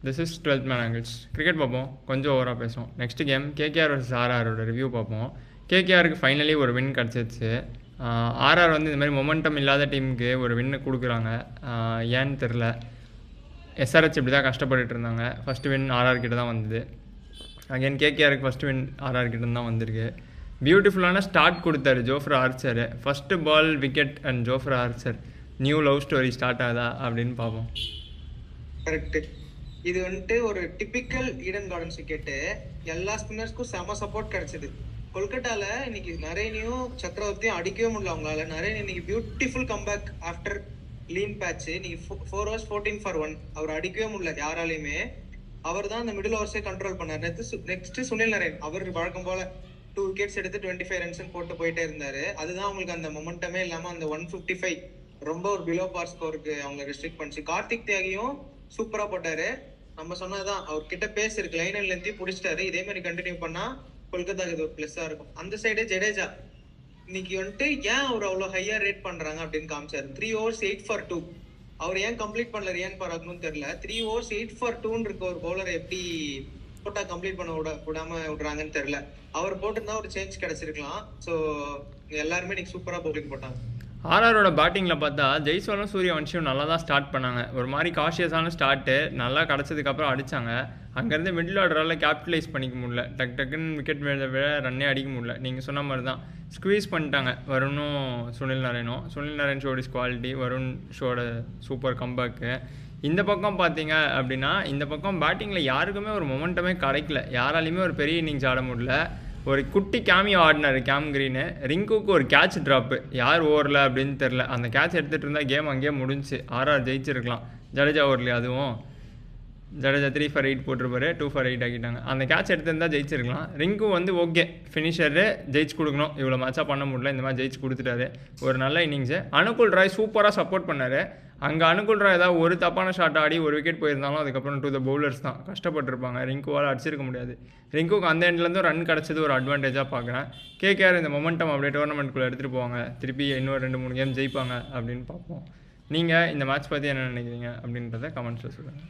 This is 12th man angles. Cricket பார்ப்போம், கொஞ்சம் ஓவராக பேசுவோம். நெக்ஸ்ட் கேம் கேகேஆர் vs ஆர்ஆரோட ரிவ்யூ பார்ப்போம். கேகேஆருக்கு ஃபைனலி ஒரு வின் கிடச்சிருச்சு. ஆர்ஆர் வந்து இந்த மாதிரி மொமெண்டம் இல்லாத டீமுக்கு ஒரு வின்னு கொடுக்குறாங்க. ஏன்னு தெரில. எஸ்ஆர்ஹெச் இப்படி தான் கஷ்டப்பட்டுட்டு இருந்தாங்க. ஃபஸ்ட்டு வின் ஆர்ஆர் கிட்ட தான் வந்தது. அகைன் கேகேஆருக்கு ஃபஸ்ட்டு வின் ஆர்ஆர் கிட்ட தான் வந்திருக்கு. பியூட்டிஃபுல்லான ஸ்டார்ட் கொடுத்தாரு Jofra Archer. First ball wicket and Jofra Archer. New love story start ஆகுதா அப்படின்னு பார்ப்போம். கரெக்ட். இது வந்துட்டு ஒரு டிபிக்கல் ஈடன் கார்டன்ஸ் விக்கெட்டு. எல்லா ஸ்பின்னர்ஸ்க்கும் செம சப்போர்ட் கிடைச்சது. கொல்கட்டால இன்னைக்கு நரேனியும் சக்கரவர்த்தியும் அடிக்கவே முடியல அவங்களால. நரேன் இன்னைக்கு beautiful comeback after lean patch. இன்னைக்கு 4 overs 14 for 1. அவர் அடிக்கவே முடியல யாராலையுமே. அவர் தான் அந்த மிடில் ஓவர்ஸே கண்ட்ரோல் பண்ணார். நெக்ஸ்ட் சுனில் நரேன். அவர் வழக்கம் போல 2 wickets எடுத்து 25 runs போட்டு போயிட்டே இருந்தாரு. அதுதான் அவங்களுக்கு அந்த மொமெண்டமே இல்லாம அந்த 155 ரொம்ப ஒரு பிலோ பார் ஸ்கோருக்கு அவங்க ரெஸ்ட்ரிக்ட் பண்ணிச்சு. கார்த்திக் தியாகியும் சூப்பரா போட்டாரு. நம்ம சொன்னதான் அவர் கிட்ட பேஸ் இருக்கு, லைன் அண்ட் லென்த்தையும் பிடிச்சிட்டாரு. இதே மாதிரி கண்டினியூ பண்ணா கொல்கத்தாக்கு இது ஒரு பிளஸ்ஸா இருக்கும். அந்த சைடு ஜடேஜா இன்னைக்கு வந்துட்டு ஏன் அவர் அவ்வளவு ஹையா ரேட் பண்றாங்க அப்படின்னு காமிச்சாரு. 3 overs 8 for 2. அவர் ஏன் கம்ப்ளீட் பண்ணல ரியான் பராக்னு தெரியல. 3 overs 8 for 2 இருக்க ஒரு பவுலர் எப்படி போட்டா கம்ப்ளீட் பண்ண விடாம விடுறாங்கன்னு தெரியல. அவர் போட்டிருந்தா ஒரு சேஞ்ச் கிடைச்சிருக்கலாம். ஸோ எல்லாருமே இன்னைக்கு சூப்பரா பவுலிங் போட்டாங்க. ஆர்ஆரோட பேட்டிங்கில் பார்த்தா ஜெய்ஸ்வாலும் சூரியவன்ஷியும் நல்லா தான் ஸ்டார்ட் பண்ணாங்க. ஒரு மாதிரி காஷியஸான ஸ்டார்ட்டு நல்லா கிடச்சதுக்கப்புறம் அடித்தாங்க. அங்கேருந்து மிடில் ஆர்டரால் கேபிட்டலைஸ் பண்ணிக்க முடியல. டக்குன்னு விக்கெட் விட ரன்னே அடிக்க முடியல. நீங்கள் சொன்ன மாதிரி தான் ஸ்குவீஸ் பண்ணிட்டாங்க வருணும் சுனில் நரேனும். சுனில் நரேன் ஷோட குவாலிட்டி, வருண் ஷோட சூப்பர் கம்பேக்கு. இந்த பக்கம் பார்த்தீங்க அப்படின்னா இந்த பக்கம் பேட்டிங்கில் யாருக்குமே ஒரு மொமெண்டமே கிடைக்கல. யாராலையுமே ஒரு பெரிய இன்னிங்ஸ் ஆட முடியல. ஒரு குட்டி கேமியோ ஆடினார் கேம் கிரீனு. ரிங்குக்கு ஒரு கேட்ச் ட்ராப்பு, யார் ஓவரில் அப்படின்னு தெரில. அந்த கேட்ச் எடுத்துகிட்டு இருந்தால் கேம் அங்கேயே முடிஞ்சு ஆர்ஆர் ஜெயிச்சிருக்கலாம். ஜடேஜா ஓவர்லையே, அதுவும் ஜடேஜா 3 for 8 போட்டிருப்பாரு, 2 for 8 ஆக்கிட்டாங்க. அந்த கேட்ச் எடுத்திருந்தால் ஜெயிச்சிருக்கலாம். ரிங்கு வந்து ஓகே ஃபினிஷரு ஜெயிச்சு கொடுக்கணும். இவ்வளோ மேட்சாக பண்ண முடியல, இந்த மாதிரி ஜெயிச்சு கொடுத்துட்டாரு. ஒரு நல்ல இன்னிங்ஸு. அனுகுல் ராய் சூப்பராக சப்போர்ட் பண்ணார். அங்கே அனுகுல் ராய் ஏதாவது ஒரு தப்பான ஷாட் ஆடி ஒரு விக்கெட் போயிருந்தாலும் அதுக்கப்புறம் டு த பவுலர்ஸ் தான் கஷ்டப்பட்டுருப்பாங்க. ரிங்குவால் அடிச்சிருக்க முடியாது. ரிங்குக்கு அந்த எண்ட்லேருந்து ரன் கிடச்சது ஒரு அட்வான்டேஜாக பார்க்குறேன். கேகேஆர் இந்த மொமெண்டம் அப்படியே டோர்னமெண்ட்குள்ளே எடுத்துகிட்டு போவாங்க, திருப்பி இன்னும் 2-3 கேம் ஜெயிப்பாங்க அப்படின்னு பார்ப்போம். நீங்கள் இந்த மேட்ச் பற்றி என்ன நினைக்கிறீங்க அப்படின்றத கமெண்ட்ஸில் சொல்லுங்கள்.